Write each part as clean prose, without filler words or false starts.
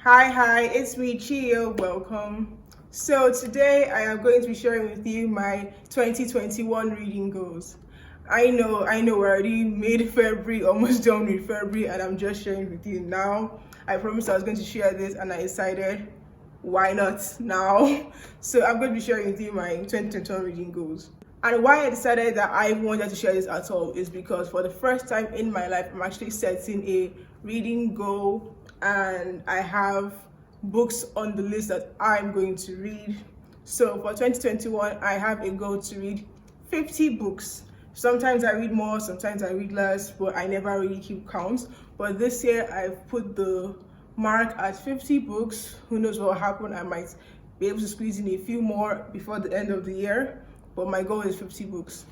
Hi, it's me, Chio. Welcome. So today I am going to be sharing with you my 2021 reading goals. I know, we're already mid-February, almost done with February, and I'm just sharing with you now. I promised I was going to share this, and I decided, why not now? So I'm going to be sharing with you my 2021 reading goals. And why I decided that I wanted to share this at all is because for the first time in my life, I'm actually setting a reading goal, and I have books on the list that I'm going to read. So for 2021, I have a goal to read 50 books. Sometimes I read more, sometimes I read less, but I never really keep count. But this year, I've put the mark at 50 books. Who knows what will happen? I might be able to squeeze in a few more before the end of the year, but my goal is 50 books.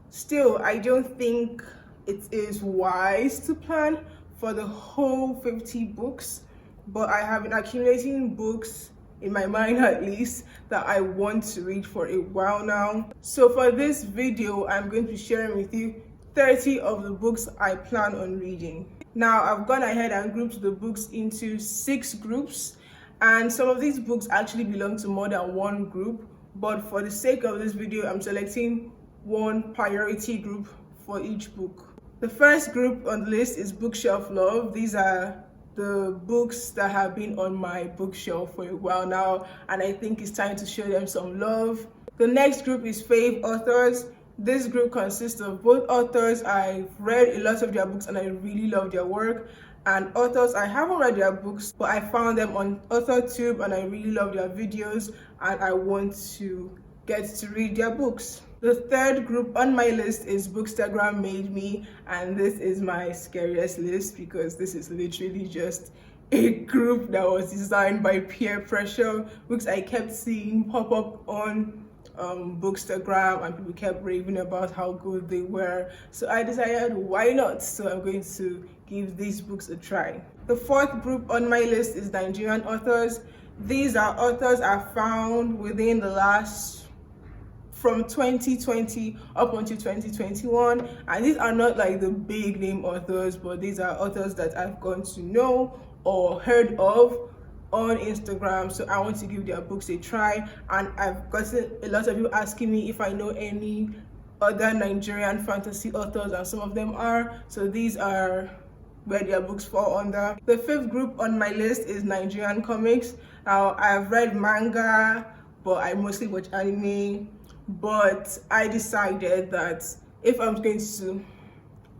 Still, I don't think it is wise to plan for the whole 50 books, but I have been accumulating books in my mind at least that I want to read for a while now. So for this video, I'm going to be sharing with you 30 of the books I plan on reading. Now, I've gone ahead and grouped the books into 6 groups, and some of these books actually belong to more than one group, but for the sake of this video, I'm selecting one priority group for each book. The first group on the list is Bookshelf Love. These are the books that have been on my bookshelf for a while now, and I think it's time to show them some love. The next group is Fav Authors. This group consists of both authors I've read a lot of their books and I really love their work, and authors I haven't read their books, but I found them on AuthorTube and I really love their videos and I want to get to read their books. The third group on my list is Bookstagram Made Me, and this is my scariest list because this is literally just a group that was designed by peer pressure, books I kept seeing pop up on Bookstagram, and people kept raving about how good they were. So I decided, why not? So I'm going to give these books a try. The fourth group on my list is Nigerian Authors. These are authors I found within the last from 2020 up until 2021, and these are not like the big name authors, but these are authors that I've gotten to know or heard of on Instagram, so I want to give their books a try. And I've gotten a lot of you asking me if I know any other Nigerian fantasy authors, and some of them are, so these are where their books fall under. The fifth group on my list is Nigerian comics. Now, I've read manga, but I mostly watch anime. But I decided that if I'm going to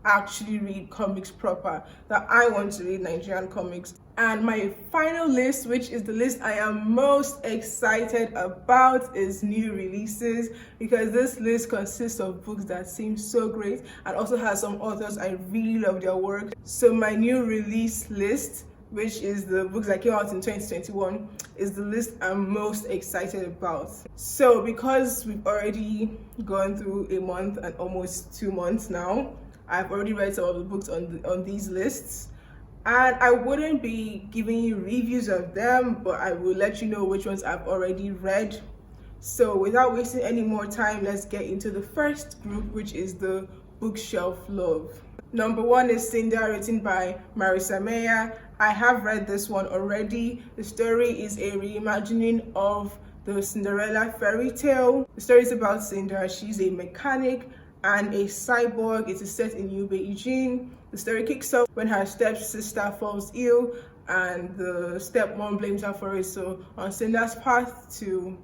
actually read comics proper, that I want to read Nigerian comics. And my final list, which is the list I am most excited about, is new releases, because this list consists of books that seem so great and also has some authors I really love their work. So my new release list, which is the books that came out in 2021, is the list I'm most excited about. So because we've already gone through a month and almost 2 months now, I've already read some of the books on these lists, and I wouldn't be giving you reviews of them, but I will let you know which ones I've already read. So without wasting any more time, let's get into the first group, which is the Bookshelf Love. Number 1 is Cinder, written by Marissa Meyer. I have read this one already. The story is a reimagining of the Cinderella fairy tale. The story is about Cinder. She's a mechanic and a cyborg. It is set in New Beijing. The story kicks off when her stepsister falls ill and the stepmom blames her for it. So on Cinder's path to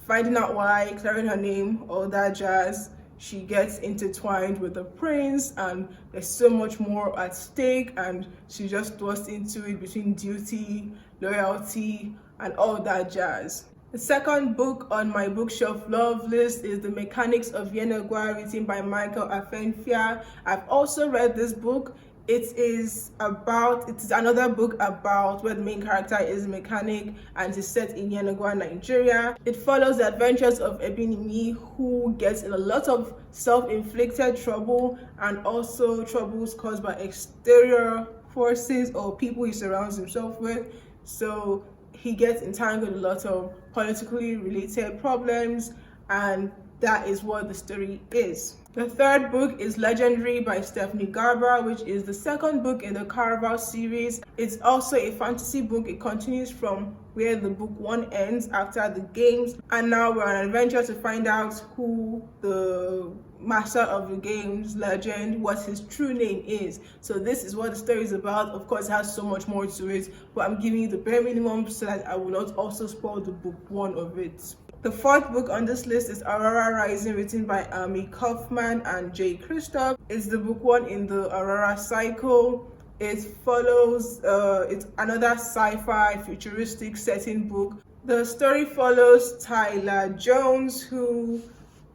finding out why, clearing her name, all that jazz, she gets intertwined with the prince, and there's so much more at stake, and she just thrust into it between duty, loyalty, and all that jazz. The second book on my Bookshelf Love list is The Mechanics of Yenagua, written by Michael Afenfia. I've also read this book. It is another book about where the main character is a mechanic and is set in Yenagua, Nigeria. It follows the adventures of Ebinimi, who gets in a lot of self-inflicted trouble and also troubles caused by exterior forces or people he surrounds himself with. So he gets entangled in a lot of politically related problems, and that is what the story is. The third book is Legendary by Stephanie Garber, which is the second book in the Caraval series. It's also a fantasy book. It continues from where the book 1 ends after the games, and now we're on an adventure to find out who the master of the games legend, what his true name is. So this is what the story is about. Of course, it has so much more to it, but I'm giving you the bare minimum so that I will not also spoil the book 1 of it. The fourth book on this list is Aurora Rising, written by Amy Kaufman and Jay Kristoff. It's the book 1 in the Aurora cycle. It follows, it's another sci-fi futuristic setting book. The story follows Tyler Jones, who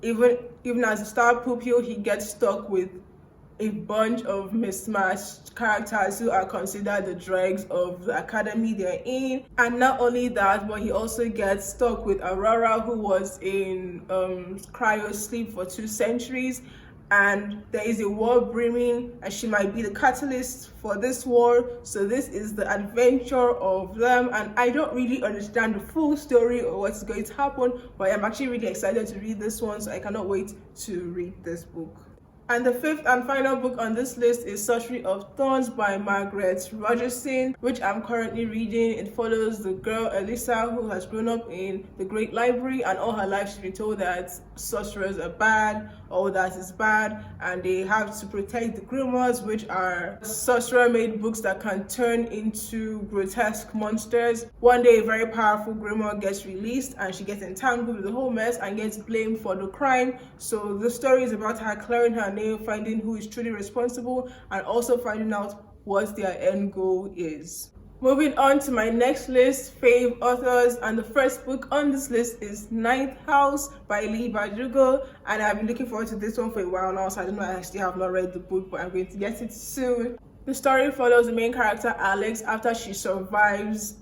even as a star pupil, he gets stuck with a bunch of mismatched characters who are considered the dregs of the academy they're in. And not only that, but he also gets stuck with Aurora, who was in cryo sleep for 2 centuries. And there is a war brewing, and she might be the catalyst for this war. So this is the adventure of them, and I don't really understand the full story or what's going to happen, but I'm actually really excited to read this one, so I cannot wait to read this book. And the fifth and final book on this list is Sorcery of Thorns by Margaret Rogerson, which I'm currently reading. It follows the girl Elisa, who has grown up in the Great Library, and all her life she's been told that sorcerers are bad, all that is bad, and they have to protect the grimoires, which are sorcerer-made books that can turn into grotesque monsters. One day, a very powerful grimoire gets released, and she gets entangled with the whole mess and gets blamed for the crime. So the story is about her clearing her name, finding who is truly responsible, and also finding out what their end goal is. Moving on to my next list, Fav Authors, and the first book on this list is Ninth House by Lee Bardugo, and I've been looking forward to this one for a while now, so I don't know, I actually have not read the book, but I'm going to get it soon. The story follows the main character Alex after she survives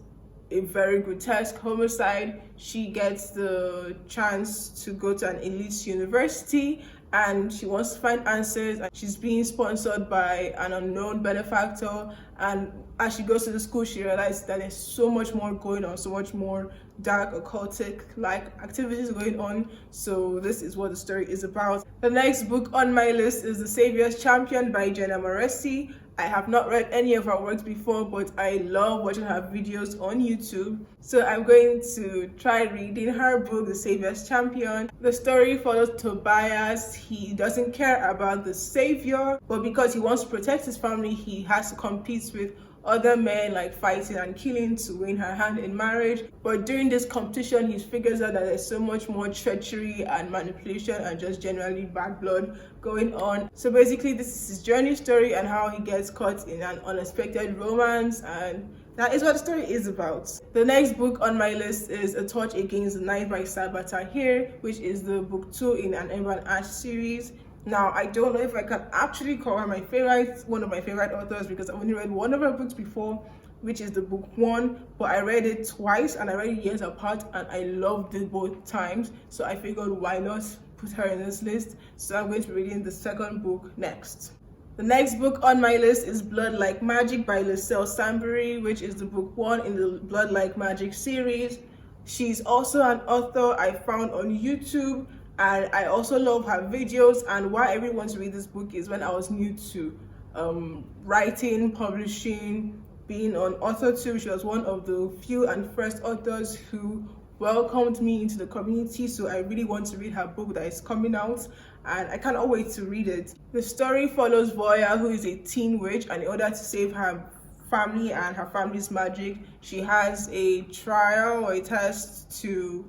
a very grotesque homicide. She gets the chance to go to an elite university, and she wants to find answers, and she's being sponsored by an unknown benefactor. And as she goes to the school, she realizes that there's so much more going on, so much more dark occultic like activities going on. So this is what the story is about. The next book on my list is The Savior's Champion by Jenna Moresi. I have not read any of her works before, but I love watching her videos on YouTube. So I'm going to try reading her book, The Savior's Champion. The story follows Tobias. He doesn't care about the savior, but because he wants to protect his family, he has to compete with other men, like fighting and killing to win her hand in marriage. But during this competition, he figures out that there's so much more treachery and manipulation and just generally bad blood going on. So basically, this is his journey story and how he gets caught in an unexpected romance, and that is what the story is about. The next book on my list is A Torch Against the Night by Sabaa Tahir, which is the book 2 in an Ember and Ash series. Now, I don't know if I can actually call her one of my favorite authors, because I've only read one of her books before, which is the book 1, but I read it twice and I read it years apart, and I loved it both times. So I figured, why not put her in this list? So I'm going to be reading the second book next. The next book on my list is Blood Like Magic by Lucille Sambury, which is the book 1 in the Blood Like Magic series. She's also an author I found on YouTube, and I also love her videos. And why I really want to read this book is when I was new to writing, publishing, being on AuthorTube, she was one of the few and first authors who welcomed me into the community. So I really want to read her book that is coming out, and I cannot wait to read it. The story follows Voya, who is a teen witch, and in order to save her family and her family's magic, she has a trial or a test to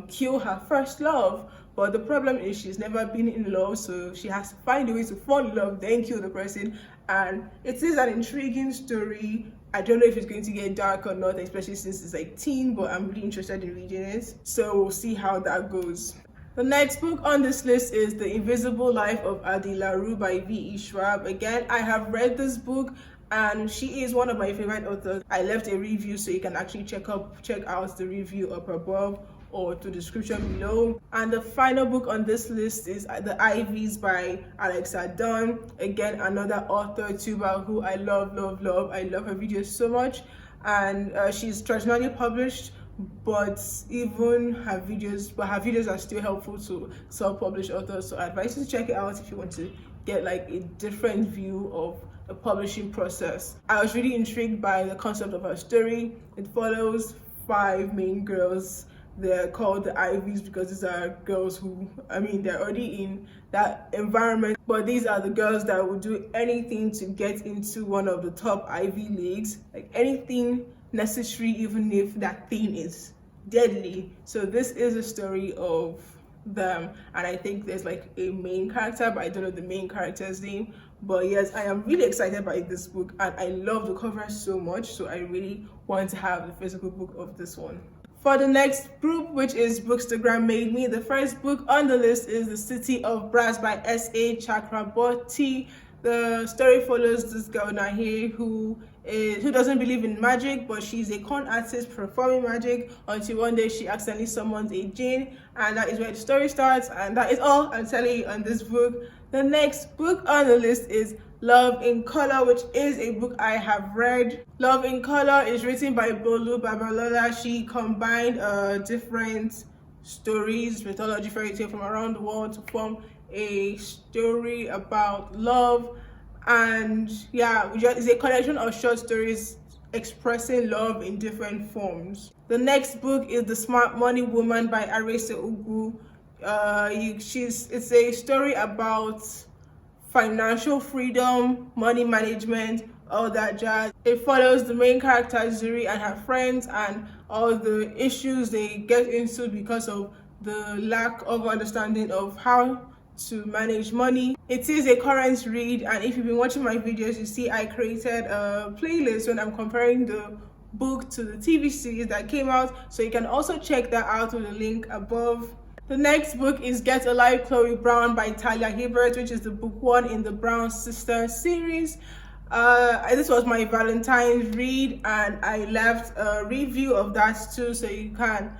kill her first love. But the problem is she's never been in love, so she has to find a way to fall in love, then kill the person. And it is an intriguing story. I don't know if it's going to get dark or not, especially since it's like teen, but I'm really interested in reading it. So we'll see how that goes. The next book on this list is The Invisible Life of Adi LaRue by V.E. Schwab. Again, I have read this book, and she is one of my favorite authors. I left a review, so you can actually check out the review up above or to the description below. And the final book on this list is The Ivies by Alexa Dunn. Again, another author tuber who I love. I love her videos so much, and she's traditionally published, but even her videos are still helpful to self-published authors. So I advise you to check it out if you want to get like a different view of the publishing process. I was really intrigued by the concept of her story. It follows 5 main girls. They're called the Ivies because these are girls who, they're already in that environment, but these are the girls that would do anything to get into one of the top Ivy Leagues, like anything necessary, even if that thing is deadly. So this is a story of them, and I think there's like a main character, but I don't know the main character's name. But yes, I am really excited by this book, and I love the cover so much, so I really want to have the physical book of this one. For the next group, which is Bookstagram Made Me, the first book on the list is The City of Brass by S.A. Chakraborty. The story follows this girl Nahi who doesn't believe in magic, but she's a con artist performing magic until one day she accidentally summons a jinn, and that is where the story starts, and that is all I'm telling you on this book. The next book on the list is Love in Color, which is a book I have read. Love in Color is written by Bolu Babalola. She combined different stories, mythology, fairy tale from around the world to form a story about love. And yeah, it's a collection of short stories expressing love in different forms. The next book is The Smart Money Woman by Arese Ugu. It's a story about financial freedom, money management, all that jazz. It follows the main character Zuri and her friends and all the issues they get into because of the lack of understanding of how to manage money. It is a current read, and if you've been watching my videos, you see I created a playlist when I'm comparing the book to the TV series that came out, so you can also check that out with the link above. The next book is Get Alive Chloe Brown by Talia Hibbert, which is the book 1 in the Brown Sisters series. This was my Valentine's read, and I left a review of that too, so you can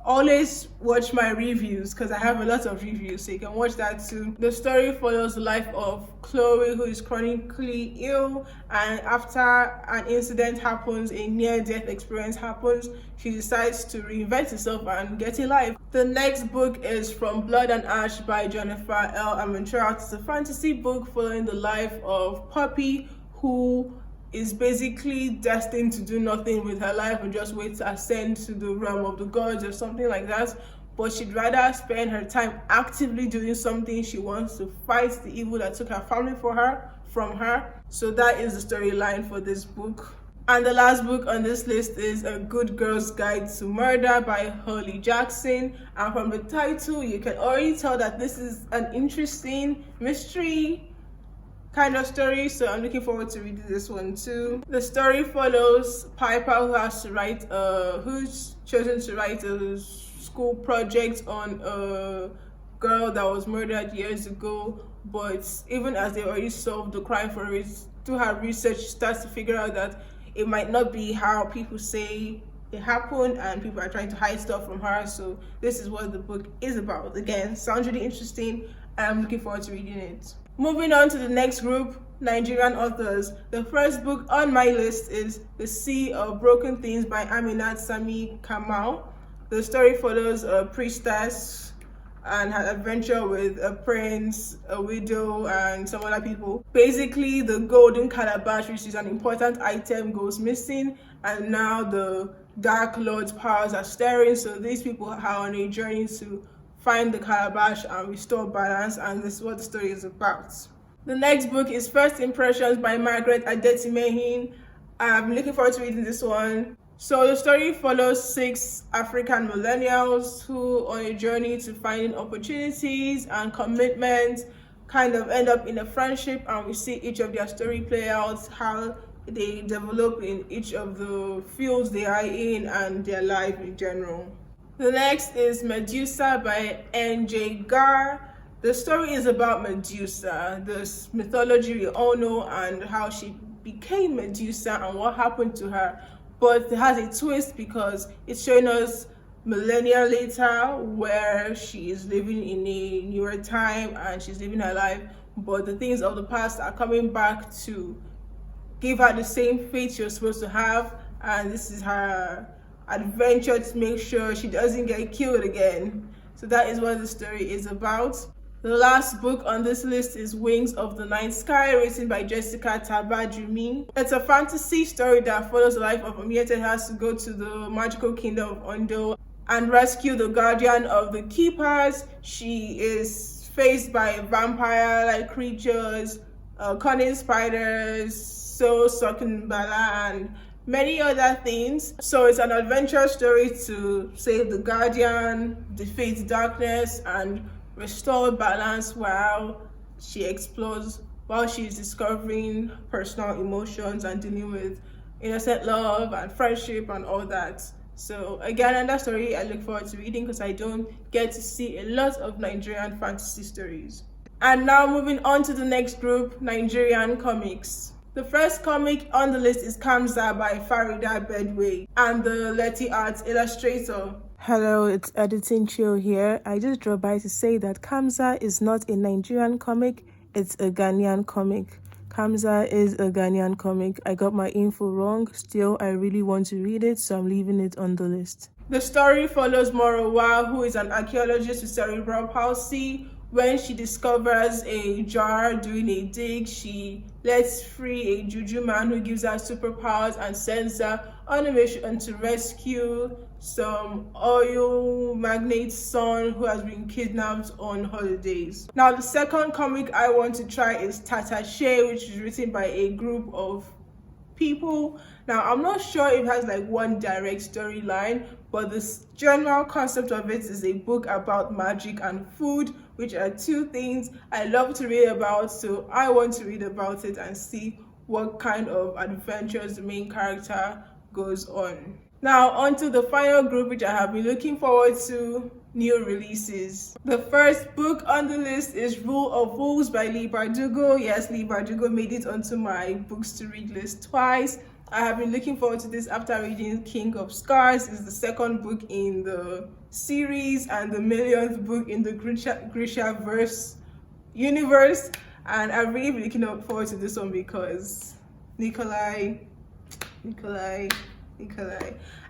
always watch my reviews because I have a lot of reviews, so you can watch that too. The story follows the life of Chloe, who is chronically ill, and after an incident happens, a near-death experience happens, she decides to reinvent herself and get a life. The next book is From Blood and Ash by Jennifer L. Armentrout. It's a fantasy book following the life of Poppy, who is basically destined to do nothing with her life and just wait to ascend to the realm of the gods or something like that. But she'd rather spend her time actively doing something. She wants to fight the evil that took her family from her. So that is the storyline for this book. And the last book on this list is A Good Girl's Guide to Murder by Holly Jackson. And from the title, you can already tell that this is an interesting mystery kind of story, so I'm looking forward to reading this one too. The story follows Piper, who's chosen to write a school project on a girl that was murdered years ago, but even as they already solved the crime for it, through her research she starts to figure out that it might not be how people say it happened, and people are trying to hide stuff from her. So this is what the book is about. Again, sounds really interesting, and I'm looking forward to reading it. Moving on to the next group, Nigerian authors. The first book on my list is The Sea of Broken Things by Aminat Sami Kamal. The story follows a priestess and her adventure with a prince, a widow, and some other people. Basically, the golden calabash, which is an important item, goes missing, and now the Dark Lord's powers are stirring, so these people are on a journey to find the calabash and restore balance, and this is what the story is about. The next book is First Impressions by Margaret Adetimehin. I'm looking forward to reading this one. So the story follows 6 African millennials who, on a journey to finding opportunities and commitment, kind of end up in a friendship, and we see each of their story play out, how they develop in each of the fields they are in and their life in general. The next is Medusa by N.J. Gar. The story is about Medusa, this mythology we all know, and how she became Medusa and what happened to her. But it has a twist because it's showing us millennia later where she is living in a newer time and she's living her life, but the things of the past are coming back to give her the same fate she was supposed to have, and this is her adventure to make sure she doesn't get killed again. So that is what the story is about. The last book on this list is Wings of the Night Sky, written by Jessica Tabajumi. It's a fantasy story that follows the life of Omiete, who has to go to the magical kingdom of Ondo and rescue the guardian of the keepers. She is faced by vampire-like creatures, cunning spiders, soul-sucking bala, and many other things. So it's an adventure story to save the guardian, defeat darkness, and restore balance while she explores, while she's discovering personal emotions and dealing with innocent love and friendship and all that. So again, another story I look forward to reading because I don't get to see a lot of Nigerian fantasy stories. And now moving on to the next group, Nigerian comics. The first comic on the list is Kamza by Farida Bedway and the Letty Arts illustrator. Hello, it's Editing Chio here. I just dropped by to say that Kamza is not a Nigerian comic, it's a Ghanaian comic. Kamza is a Ghanaian comic. I got my info wrong. Still, I really want to read it, so I'm leaving it on the list. The story follows Morowa, who is an archaeologist with cerebral palsy. When she discovers a jar during a dig, she lets free a juju man who gives her superpowers and sends her on a mission to rescue some oil magnate's son who has been kidnapped on holidays. Now, the second comic I want to try is Tatache, which is written by a group of people. Now, I'm not sure if it has like one direct storyline, but the general concept of it is a book about magic and food, which are two things I love to read about. So I want to read about it and see what kind of adventures the main character goes on. Now, on to the final group, which I have been looking forward to, new releases. The first book on the list is Rule of Wolves by Lee Bardugo. Yes, Lee Bardugo made it onto my books to read list twice. I have been looking forward to this after reading King of Scars. It's the second book in the series and the millionth book in the Grisha verse universe. And I've really been looking forward to this one because Nikolai.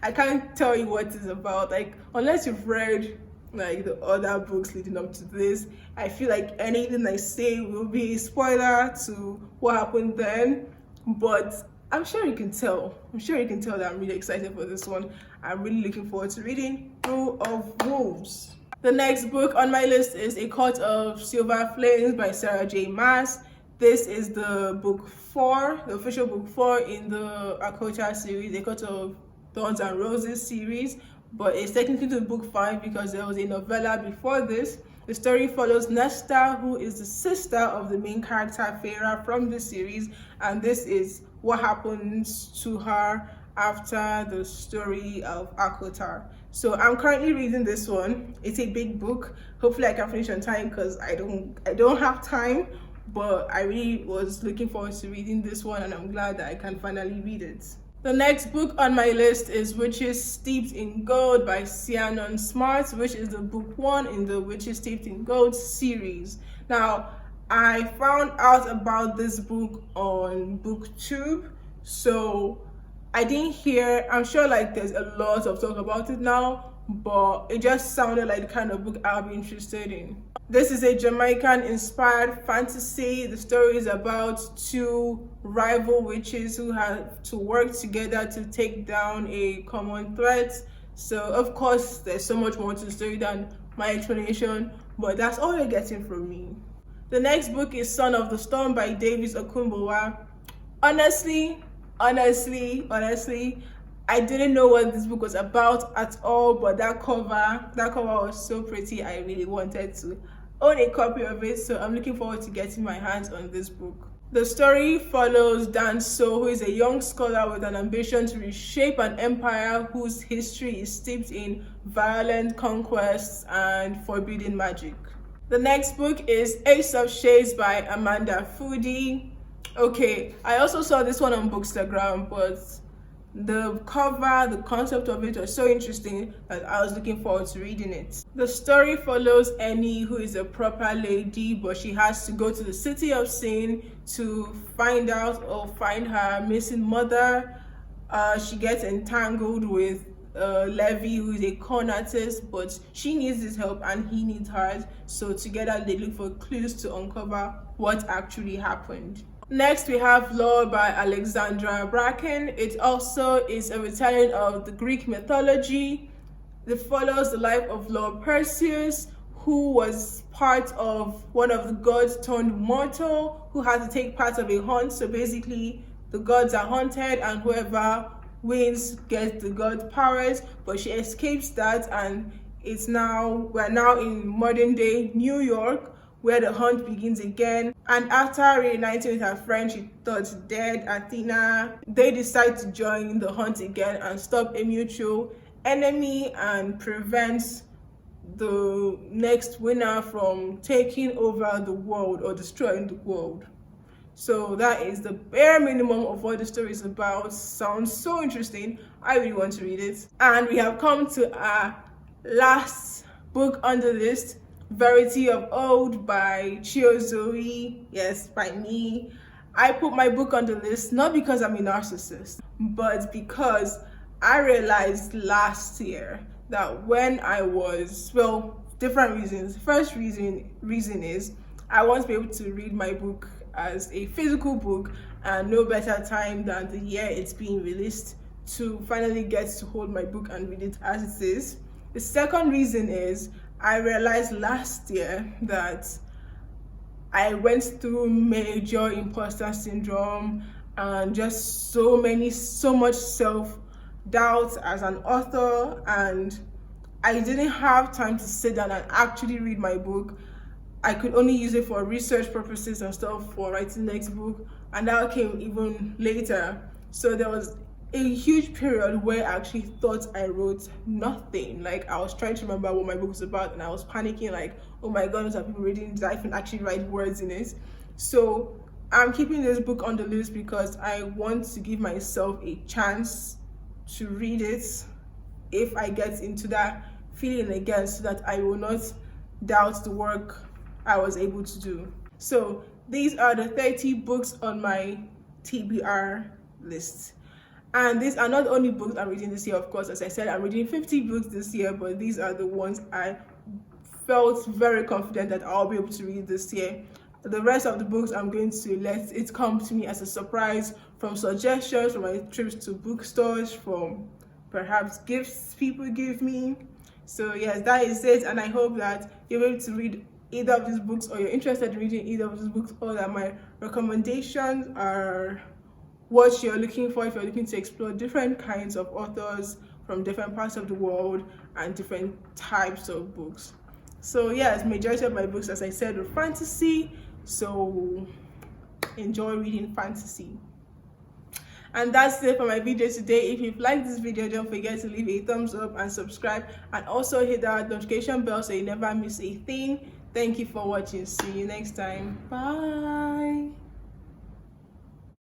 I can't tell you what it's about. Like, unless you've read like the other books leading up to this, I feel like anything I say will be a spoiler to what happened then. But I'm sure you can tell that I'm really excited for this one. I'm really looking forward to reading Rule of Wolves. The next book on my list is A Court of Silver Flames by Sarah J. Maas. This is the book 4, the official book 4 in the Akocha series, A Court of Thorns and Roses series, but it's technically the book 5 because there was a novella before this. The story follows Nesta, who is the sister of the main character Feyre from the series, and this is what happens to her after the story of Akotar. So I'm currently reading this one. It's a big book. Hopefully I can finish on time because I don't have time, but I really was looking forward to reading this one and I'm glad that I can finally read it. The next book on my list is Witches Steeped in Gold by Sianon Smart, which is the book 1 in the Witches Steeped in Gold series. Now, I found out about this book on BookTube, so I didn't hear, I'm sure like there's a lot of talk about it now, but it just sounded like the kind of book I'll be interested in. This is a Jamaican-inspired fantasy. The story is about 2 rival witches who have to work together to take down a common threat. So, of course, there's so much more to the story than my explanation, but that's all you're getting from me. The next book is Son of the Storm by Davis Okunbowa. Honestly, I didn't know what this book was about at all, but that cover was so pretty. I really wanted to own a copy of it, so I'm looking forward to getting my hands on this book. The story follows Dan So, who is a young scholar with an ambition to reshape an empire whose history is steeped in violent conquests and forbidden magic. The next book is Ace of Shades by Amanda Foodie. Okay, I also saw this one on Bookstagram, but the cover, the concept of it was so interesting that I was looking forward to reading it. The story follows Annie, who is a proper lady, but she has to go to the city of Sin to find out or find her missing mother. She gets entangled with Levy, who is a con artist, but she needs his help and he needs hers. So together they look for clues to uncover what actually happened. Next, we have Law by Alexandra Bracken. It also is a retelling of the Greek mythology. It follows the life of Lord Perseus, who was part of one of the gods turned mortal, who had to take part of a hunt. So basically, the gods are hunted, and whoever wins gets the god powers. But she escapes that, and we're now in modern day New York, where the hunt begins again. And after reuniting with her friend she thought dead, Athena, they decide to join the hunt again and stop a mutual enemy and prevent the next winner from taking over the world or destroying the world. So that is the bare minimum of what the story is about. Sounds so interesting. I really want to read it. And we have come to our last book on the list, Verity of Old by Chio. Yes, by me. I put my book on the list not because I'm a narcissist, but because I realized last year that when I was, different reasons. First reason is I want to be able to read my book as a physical book, and no better time than the year it's being released to finally get to hold my book and read it as it is. The second reason is I realized last year that I went through major imposter syndrome and just so much self-doubt as an author, and I didn't have time to sit down and actually read my book. I could only use it for research purposes and stuff for writing the next book, and that came even later. So there was a huge period where I actually thought I wrote nothing. Like, I was trying to remember what my book was about, and I was panicking, like, oh my god, what are people reading? Did I even actually write words in it? So I'm keeping this book on the list because I want to give myself a chance to read it if I get into that feeling again, so that I will not doubt the work I was able to do. So these are the 30 books on my TBR list. And these are not only books I'm reading this year, of course. As I said, I'm reading 50 books this year, but these are the ones I felt very confident that I'll be able to read this year. The rest of the books, I'm going to let it come to me as a surprise, from suggestions, from my trips to bookstores, from perhaps gifts people give me. So yes, that is it, and I hope that you're able to read either of these books, or you're interested in reading either of these books, or that my recommendations are what you're looking for if you're looking to explore different kinds of authors from different parts of the world and different types of books. So yes, majority of my books, as I said, are fantasy, so enjoy reading fantasy. And that's it for my video today. If you've liked this video, don't forget to leave a thumbs up and subscribe, and also hit that notification bell so you never miss a thing. Thank you for watching. See you next time. Bye.